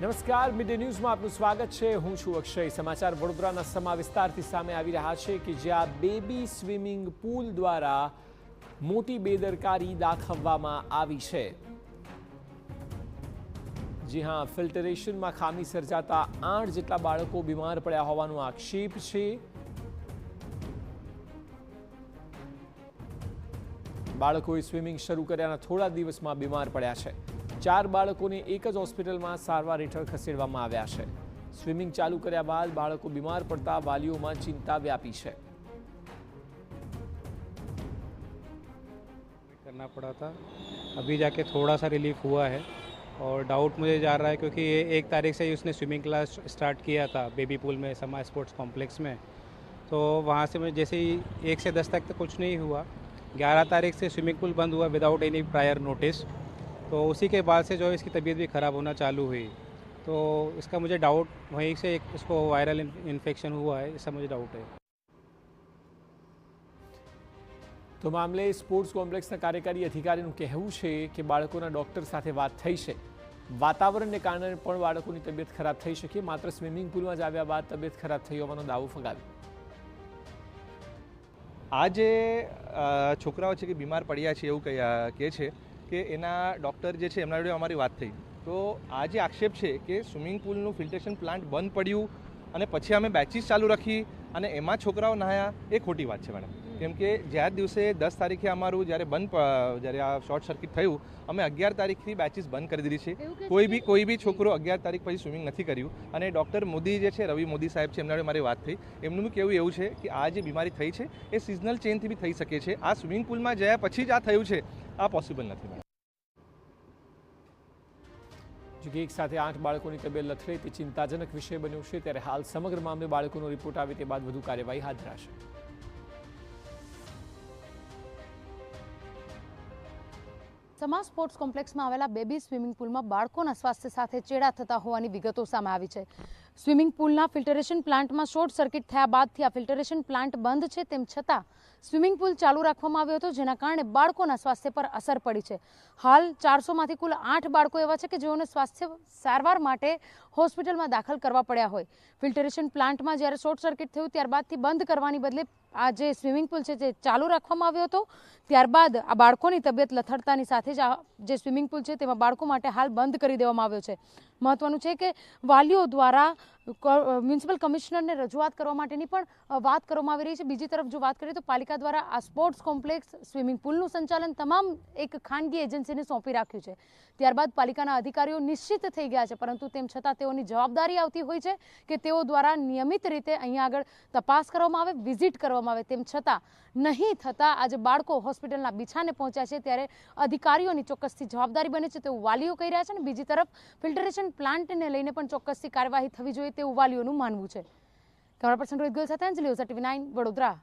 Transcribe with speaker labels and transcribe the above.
Speaker 1: નમસ્કાર, મીડિયા ન્યૂઝમાં આપનું સ્વાગત છે। હું છું અક્ષય। સમાચાર વડોદરાના સમા વિસ્તારથી સામે આવી રહ્યા છે કે જ્યાં બેબી સ્વિમિંગ પૂલ દ્વારા મોટી બેદરકારી દાખવવામાં આવી છે। જી હા, ફિલ્ટરેશનમાં ખામી સર્જાતા 8 જેટલા બાળકો બીમાર પડ્યા હોવાનો આક્ષેપ છે। બાળકોએ સ્વિમિંગ શરૂ કર્યાના થોડા દિવસમાં બીમાર પડ્યા છે। 4 બાળકોને એક જ હોસ્પિટલમાં સારવાર હેઠળ ખસેડવામાં આવ્યા છે। સ્વિમિંગ ચાલુ કર્યા બાદ બાળકો બીમાર પડતા વાલીઓમાં ચિંતા વ્યાપી છે।
Speaker 2: करना पड़ा था, अभी जाके थोड़ा सा रिलीफ हुआ है और डाउट मुझे जा रहा है क्योंकि ये 1 तारीख से ही उसने स्विमिंग क्लास स्टार्ट किया था बेबी पूल में समा स्पोर्ट्स कॉम्प्लेक्स में। तो वहाँ से मैं जैसे ही 1 से 10 तक तो कुछ नहीं हुआ, 11 तारीख से स्विमिंग पूल बंद हुआ विदाउट एनी प्रायर नोटिस। तो उसी के बाद से जो है इसकी तबीयत भी ख़राब होना चालू हुई। तो इसका मुझे डाउट वहीं से एक इसको वायरल इन्फेक्शन हुआ है, इसका मुझे डाउट है।
Speaker 1: તો મામલે સ્પોર્ટ્સ કોમ્પ્લેક્સના કાર્યકારી અધિકારીનું કહેવું છે કે બાળકોના ડોક્ટર સાથે વાત થઈ છે। વાતાવરણને કારણે પણ બાળકોની તબિયત ખરાબ થઈ શકે, માત્ર સ્વિમિંગ પૂલમાં જ આવ્યા બાદ તબિયત ખરાબ થઈ હોવાનો દાવો ફગાવ્યો।
Speaker 3: આ જે છોકરાઓ છે કે બીમાર પડ્યા છે એવું કહે છે કે એના ડૉક્ટર જે છે એમના જોડે અમારી વાત થઈ। તો આ જે આક્ષેપ છે કે સ્વિમિંગ પૂલનું ફિલ્ટ્રેશન પ્લાન્ટ બંધ પડ્યું અને પછી અમે બેચીસ ચાલુ રાખી અને એમાં છોકરાઓ નહાયા, એ ખોટી વાત છે મેડમ। કેમ કે જ્યાર દિવસે 10 તારીખે અમારું જ્યારે આ શોર્ટ સર્કિટ થયું, અમે 11 તારીખથી બેચીસ બંધ કરી દીધી છે। કોઈ બી છોકરો 11 તારીખ પછી સ્વિમિંગ નથી કર્યું। અને ડૉક્ટર મોદી જે છે, રવિ મોદી સાહેબ છે, એમના જોડે મારી વાત થઈ। એમનું કહેવું એવું છે કે આ જે બીમારી થઈ છે એ સિઝનલ ચેન્જથી બી થઈ શકે છે। આ સ્વિમિંગ પૂલમાં ગયા પછી જ આ થયું છે, આ પોસિબલ નથી મેડમ।
Speaker 1: જોકે એક સાથે 8 બાળકોની તબિયત લથડે તે ચિંતાજનક વિષય બન્યો છે, ત્યારે હાલ સમગ્ર મામલે બાળકોનો રિપોર્ટ આવે તે બાદ વધુ કાર્યવાહી હાથ ધરાશે।
Speaker 4: સમા સ્પોર્ટ્સ કોમ્પ્લેક્સમાં આવેલા બેબી સ્વિમિંગ પૂલમાં બાળકોના સ્વાસ્થ્ય સાથે ચેડા થતા હોવાની વિગતો સામે આવી છે। સ્વિમિંગ પૂલના ફિલ્ટરેશન પ્લાન્ટમાં શોર્ટ સર્કિટ થયા બાદથી આ ફિલ્ટરેશન પ્લાન્ટ બંધ છે, તેમ છતાં સ્વિમિંગ પૂલ ચાલુ રાખવામાં આવ્યો હતો, જેના કારણે બાળકોના સ્વાસ્થ્ય પર અસર પડી છે। હાલ 400માંથી કુલ 8 બાળકો એવા છે કે જેઓને સ્વાસ્થ્ય સારવાર માટે હોસ્પિટલમાં દાખલ કરવા પડ્યા હોય। ફિલ્ટરેશન પ્લાન્ટમાં જ્યારે શોર્ટ સર્કિટ થયું ત્યારબાદથી બંધ કરવાની બદલે આ જે સ્વિમિંગ પૂલ છે તે ચાલુ રાખવામાં આવ્યો હતો। ત્યારબાદ આ બાળકોની તબિયત લથડતાની સાથે જ આ જે સ્વિમિંગ પૂલ છે તેમાં બાળકો માટે હાલ બંધ કરી દેવામાં આવ્યો છે। મહત્વનું છે કે વાલીઓ દ્વારા મ્યુનિસિપલ કમિશનરને રજૂઆત કરવા માટેની પણ વાત કરવામાં આવી રહી છે। બીજી તરફ જો વાત કરીએ તો પાલિકા દ્વારા આ સ્પોર્ટ્સ કોમ્પ્લેક્સ સ્વિમિંગ પૂલનું સંચાલન તમામ એક ખાનગી એજન્સીને સોંપી રાખ્યું છે। ત્યારબાદ પાલિકાના અધિકારીઓ નિશ્ચિત થઈ ગયા છે, પરંતુ તેમ છતાં તેઓની જવાબદારી આવતી હોય છે કે તેઓ દ્વારા નિયમિત રીતે અહીંયા આગળ તપાસ કરવામાં આવે, વિઝિટ કરવામાં આવે। તેમ છતાં નહીં થતાં આજે બાળકો હોસ્પિટલના બિછાને પહોંચ્યા છે, ત્યારે અધિકારીઓની ચોક્કસથી જવાબદારી બને છે તેવું વાલીઓ કહી રહ્યા છે। અને બીજી તરફ ફિલ્ટરેશન પ્લાન્ટને લઈને પણ ચોક્કસથી કાર્યવાહી થવી જોઈએ તેવું વાલીઓનું માનવું છે। કેમેરા પર્સન રોહિત ગોયલ સાથે અંજલિ ઓઝા, TV9 વડોદરા।